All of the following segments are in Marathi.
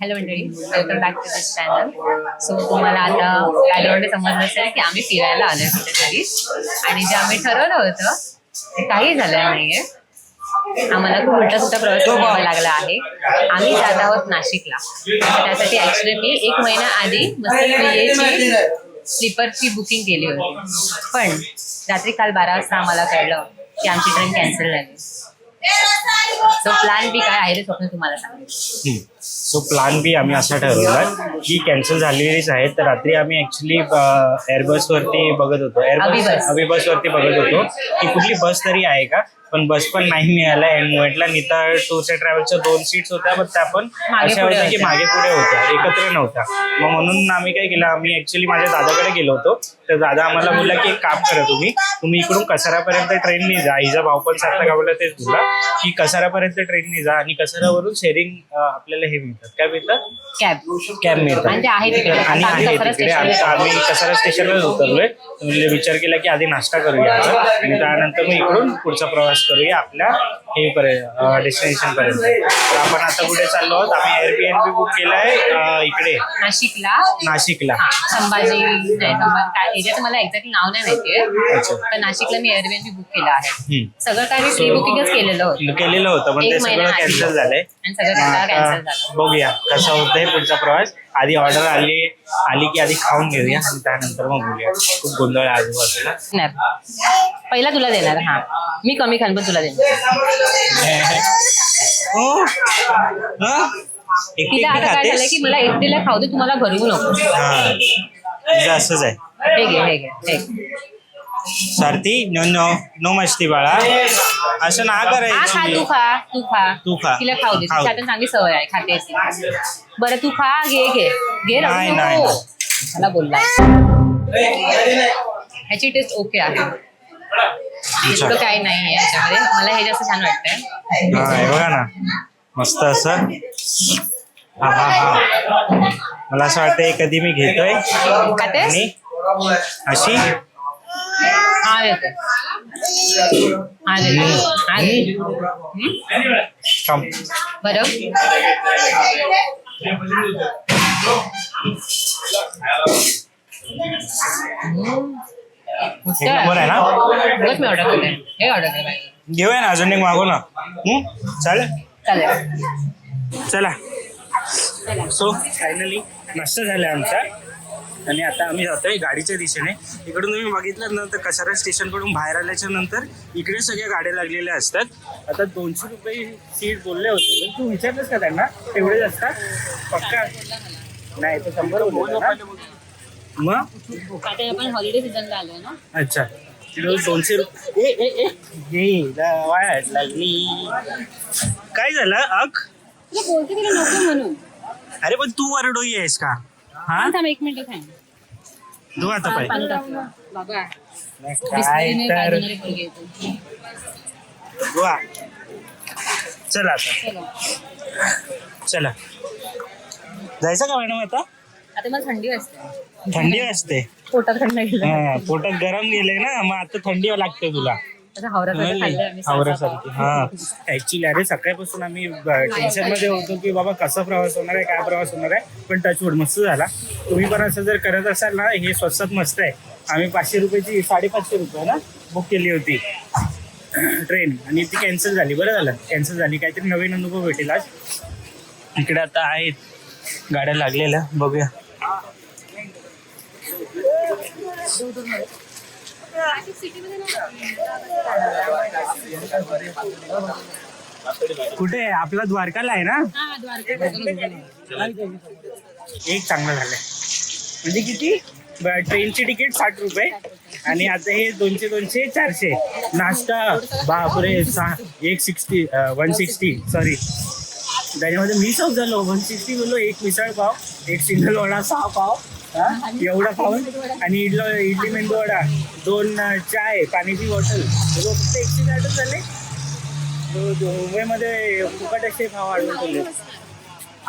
हॅलो मंडळी, welcome back to this channel. So तुम्हाला आता बॅकग्राऊंड समजलं असेल की आम्ही फिरायला आलोय कुठेतरी, आणि जे आम्ही ठरवलं होतं ते काही झालं नाहीये. आम्हाला खूप उलटा सुद्धा प्रवास करावा लागला आहे. आम्ही जात आहोत नाशिकला. त्यासाठी ऍक्च्युली मी 1 महिना आधी स्लीपरची बुकिंग केली होती, पण रात्री काल 12 वाजता आम्हाला कळलं की आमची ट्रेन कॅन्सल झाली. सो प्लॅन बी काय आहे ते स्वप्न तुम्हाला सांगेल. सो प्लॅन बी आम्ही असा ठरवला की कॅन्सल झालेलीच आहे. तर रात्री आम्ही ऍक्च्युली एअरबस वरती बघत होतो, अभिबस वरती बघत होतो की कुठली बस तरी आहे का, पण बस पण नाही मिळाल्या. अँड म्हटलं निता टूर्स अँड ट्रॅव्हल्सच्या 2 सीट्स होत्या, पण त्या पण अशा होत्या की मागे पुढे होत्या, एकत्र नव्हत्या. मग म्हणून आम्ही काय केलं, आम्ही ऍक्च्युली माझ्या दादाकडे गेलो होतो. तर दादा आम्हाला बोलला की एक काम करा, तुम्ही इकडून कसारापर्यंत ट्रेनने जा. हिचा भाऊ पण सारखा गावला तेच बोलला की कसारापर्यंत ट्रेनने जा आणि कसारावरून शेअरिंग आपल्याला हे मिळतात, काय मिळतात, कॅब मिळतात. आणि आहे तिकडे आम्ही कसारा स्टेशनलाच उतरलोय. म्हणजे विचार केला की आधी नाश्ता करूया आणि त्यानंतर मग इकडून पुढचा प्रवास करूया आपल्या हे डेस्टिनेशन पर्यंत. तर आपण आता कुठे चाललो आहोत, आम्ही एअरबीएनबी बुक केलाय इकडे नाशिकला. संभाजी एरियाचं मला एक्झॅक्टली नाव नाही माहितीये, पण नाशिकला मी एअरबीएनबी बुक केलं आहे. सगळं काही प्री बुकिंगच केलेलं होतं, पण ते सगळं कॅन्सल झालंय. आणि सगळं कॅन्सल झालं. बघूया कसा होतंय पुढचा प्रवास. आधी ऑर्डर आली की आधी खाऊन घेऊया आणि त्यानंतर मग बोलूया. खूप गोंधळ आहे आजूबाजूला. पहिला तुला देणार, हा मी कमी खान पण तुला देणार. तिला आता काय झालंय की मला एकटीला खाऊ दे, तुम्हाला भरवू नको. असंच आहे. हे घे. सारथी नो मस्ती बाळा, असं ना करायचं. तू खा तिला खाऊ दे. तिच्या चांगली सवय आहे, खाते. बरं तू खा, घे. नाही मला बोलला ह्याची टेस्ट ओके आहे, इतकं काही नाहीये याच्यामध्ये. मला हे जास्त छान वाटतंय. बघा ना, मस्त असं. मला असं वाटतंय कधी मी घेतोय आणि अशी बरं. बरं आहे ना. मी ऑर्डर करते, हे ऑर्डर कर. घेऊया ना, अजून एक मागू ना. चालेल. चला. सो फायनली नाश्ता झाला आमचा आणि आता आम्ही जातोय गाडीच्या दिशेने. इकडून तुम्ही बघितलं नंतर कसारा स्टेशन कडून बाहेर आल्याच्या नंतर इकडे सगळ्या गाड्या लागलेल्या असतात. आता 200 रुपये सीट बोलले होते, तू विचारलंस का त्यांना तेवढेच असतात पक्का? नाही तर 100 बोलले ना. मग आपण हॉलिडे सीझनला आलोय ना. अच्छा, 200 रुपये वाट लागली. काय झालं बोलते तिला नको म्हणून. अरे पण तू वरडोई आहेस का? हा, 1 मिनिट थांब. तू आता पाहिजे बाबा काय तर वा. चला आता चला जायचं का मॅडम? आता मला थंडी वाजते. पोटात थंड गेलं, पोटात गरम गेले ना, मग आता थंडी लागते तुला. हावऱ्यासारखी. ऍक्च्युली अरे सकाळपासून आम्ही टेन्शन मध्ये होतो की बाबा कसा प्रवास होणार आहे, काय प्रवास होणार आहे, पण टचवूड मस्त झाला. तुम्ही पण असं जर करत असाल ना, हे स्वस्तात मस्त आहे. आम्ही 500 रुपयाची 550 रुपये ना बुक केली होती ट्रेन, आणि ती कॅन्सल झाली. बरं झालं कॅन्सल झाली, काहीतरी नवीन अनुभव भेटेल आज. इकडे आता आहेत गाड्या लागलेल्या, बघूया. कुठे आहे आपला? द्वारकाला आहे ना. एक चांगलं झालंय. म्हणजे किती? ट्रेनची तिकीट 60 रुपये आणि आता हे 200 400. नाश्ता बापरे 160 सॉरी, त्याच्यामध्ये मी सब झालो. 160 बोललो. 1 मिसळ पाव, 1 सिंगल वडा, 6 पाव, एवढा खाऊन, आणि इडली मेंदू वडा, 2 चाय, पाण्याची बॉटल, फक्त 160 झाले. मुंबईमध्ये फुकट असे खावा वाढवून ठेवले.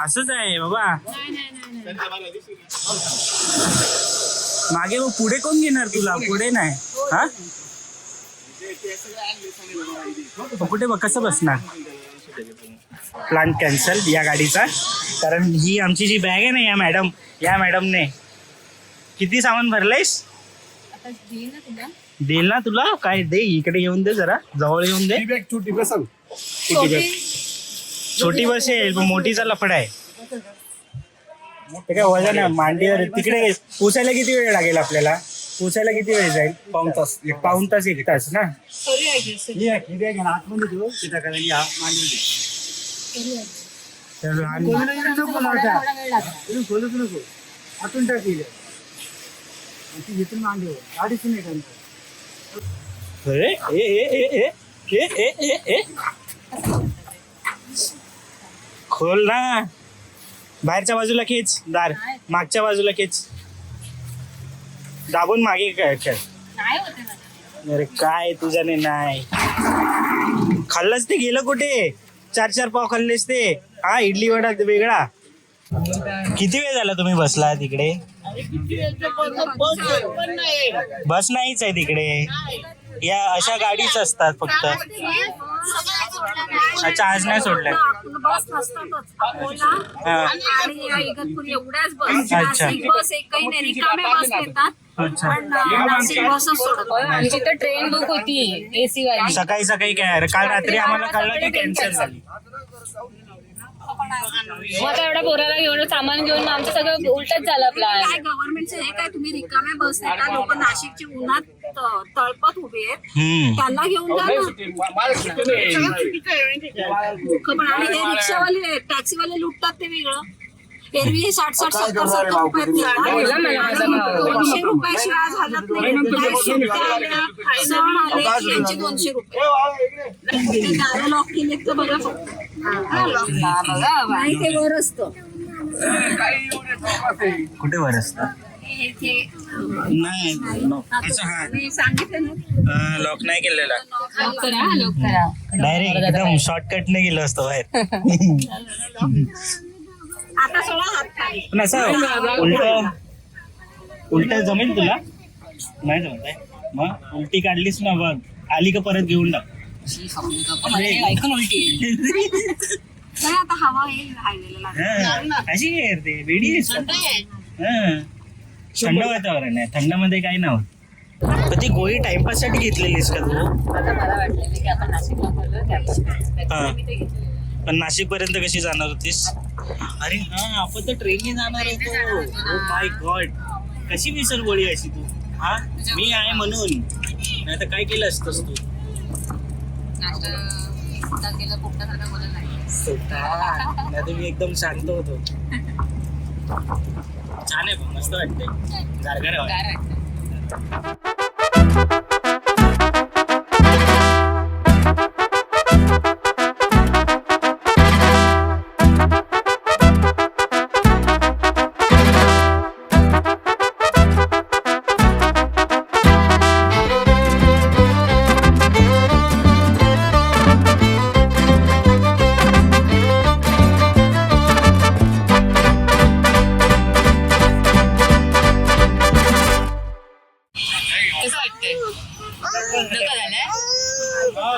असंच आहे बाबा. मागे पुढे कोण घेणार तुला? पुढे नाही. कुठे बघ कसं बसणार. प्लॅन कॅन्सल या गाडीचा, कारण ही आमची जी बॅग आहे ना या मॅडमने किती सामान भरलंयस. देईल ना तुला. काय दे इकडे येऊन दे, जरा जवळ येऊन दे. छोटी बसेल पण मोठीचा लफडा आहे. ते काय वजन आहे मांडीवर. तिकडे पोचायला किती वेळ लागेल आपल्याला. पोचायला किती वेळ जाईल. पाऊण तास 1 तास ना. खोल ना. बाहेरच्या बाजूला खेच दार. मागच्या बाजूला खेच. दाबून मागे खेळ. अरे काय तुझ्याने नाही. खाल्लंच ते गेलं कुठे. 4 पाव खाल्लेस ते. हा इडली वडा वेगळा. किती वेळ झाला तुम्ही बसला तिकडे. बस नाहीच आहे तिकडे. या अशा गाडीच असतात फक्त. अच्छा आज नाही सोडलंय. आमची तर ट्रेन बुक होती एसी वाली. सकाळी काय काल रात्री आम्हाला कळलं की कॅन्सल झाली. मग आता एवढ्या पोराला घेऊन सामान घेऊन मग आमचं सगळं उलटच झालं प्लॅन. काय गव्हर्नमेंटचं हे काय तुम्ही रिकाम्या बस नेता. लोक नाशिकची उन्हात तळपत उभे आहेत. त्यांना घेऊन जा ना. पण आणि हे रिक्षावाले टॅक्सीवाले लुटतात ते वेगळं. एरवी हे 60-70 रुपयात नेतात. 200 रुपयाशिवाय आज हालत नाही. सण आले की यांचे 200 रुपये. ते दारं लॉक केले तर बघा फक्त. नाही ते वर असतं. कुठे वर असतं. नाही मी सांगितलं ना. लॉक नाही केलेला. लॉक करा. डायरेक्ट एकदम शॉर्टकटने गेलो असतो बाहेर. आता सोळा हात खाली. पण असं उलट जमेल तुला. नाही जमत आहे. मग उलटी काढलीस ना बघ. आली का परत घेऊन टाक. ऐकून उलटी नाही आता हवा येईल हायवेला. अशी काय करते वेडी थंड वातावरण आहे. थंडामध्ये काही नव्हतं. पण ती गोळी टाइमपास साठी घेतलेलीस का तू. आता मला वाटलेलं की आपण नाशिकला बोललो त्यापासून. पण नाशिक पर्यंत कशी जाणार होतीस. अरे हा आपण तर ट्रेनने जाणार होतो. Oh my God. कशी विसर गोळी अशी तू. हा मी आहे म्हणून. नाही तर काय केलं असतंस तू. नाही मी एकदम शांत होतो. छान आहे पण मस्त वाटतंय. गारगार वाटतंय.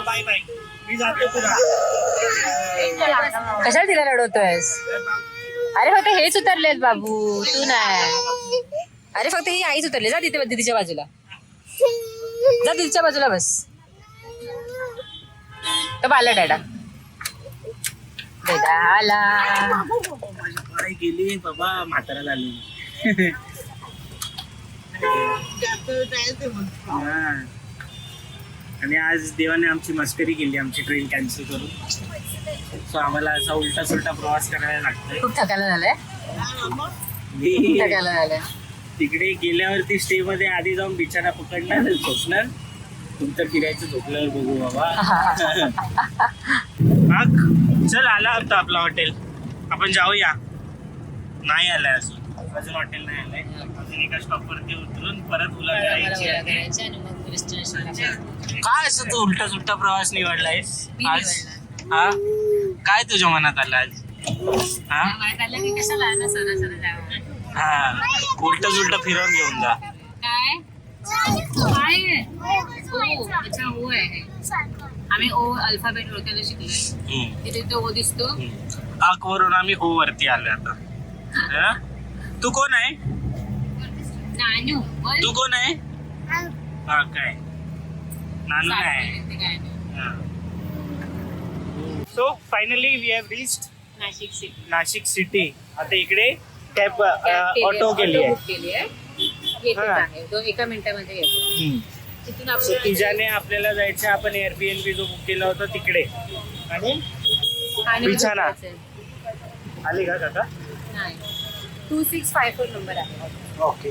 Bye bye. मी जातो तुला. कशाला तिला रडवतोयस. अरे फक्त हेच उतरलेत बाबू तू नाही. अरे फक्त ही आईच उतरली. जा तिथे दीदीच्या बाजूला. जा दीदीच्या बाजूला बस. तो आला डॅडा. बेटा आला. काय गेली बाबा म्हाताराला आली. आणि आज देवाने आमची मस्करी केली. आमची ट्रेन कॅन्सल करून. सो आम्हाला असा उलटा सुलटा प्रवास करायला लागतोय. खूप थकायला झालंय. तिकडे गेल्यावरती स्टे मध्ये आधी जाऊन बिचारा पकडणार झोपणार. तुमचं फिरायचं झोपल्यावर बघू बाबा. मग चल आला होता आपला हॉटेल. आपण जाऊया. नाही आलाय अजून हॉटेल नाही आलंय. अजून एका स्टॉप वरती उतरून परत उला करायची. काय असं तू उलटा सुलटा प्रवास निवडलायस आज. हा काय तुझ्या मनात आलं आज. हा कशाला हा उलटा सुलटा फिरवून घेऊन जा. काय काय आहे? ओ, अच्छा ओ आहे. आम्ही ओ अल्फाबेट ओळखायला शिकलोय. तिथे तो ओ दिसतो. आक वरून आम्ही ओ वरती आलोय आता. हा? तू कोण आहे? नानू. बोल. तू कोण आहे? हा काय नानू आहे. ते काय नाही. So finally we have reached Nashik city. Nashik city. आता इकडे कॅब ऑटो केली आहे. येतेच आहे. एका मिनिटामध्ये येतो. तिथून सो आपण तिच्याने आपल्याला जायचं आपण एअरबीएनबी जो बुक केला होता तिकडे. आणि बिछाना. आली का काका? नाही 2654 नंबर आहे. ओके.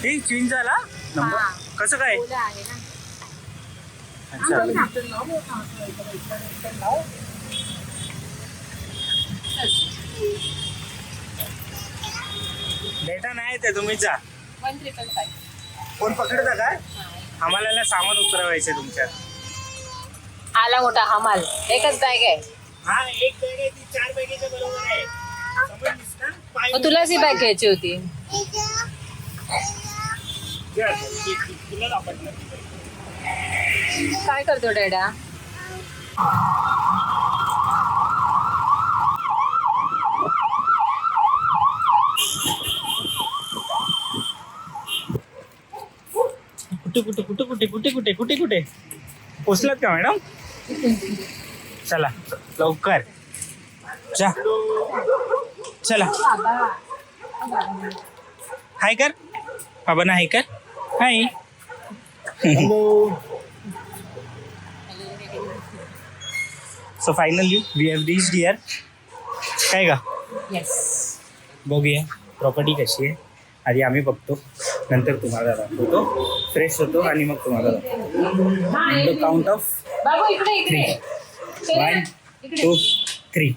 हे चेंज झाला नंबर. हा. कसं काय? ओला आहे ना. अच्छा. डेटा नाही ते तुम्ही जा. 1355. फोन पकडता काय? आम्हाला सामान उतरवायचं तुमच्यात. आला मोठा हमाल. एकच बॅग आहे. हा एक बॅग आहे ती 4 बॅगेच्या बरोबर आहे. समजलीस ना? मग तुलाच ही बॅग घ्यायची होती. तुला दाखवणार. काय करतो डॅडा? कुठे पोचलात का मॅडम? चला लवकर जा. चला हाय कर बाबांना. हाय कर. Hi. So finally we have reached here. काय का येस. बघूया प्रॉपर्टी कशी आहे. आधी आम्ही बघतो नंतर तुम्हाला दाखवतो. फ्रेश होतो आणि मग तुम्हाला दाखवतो. काउंट ऑफ बाबू इकडे 3. 1 2 3.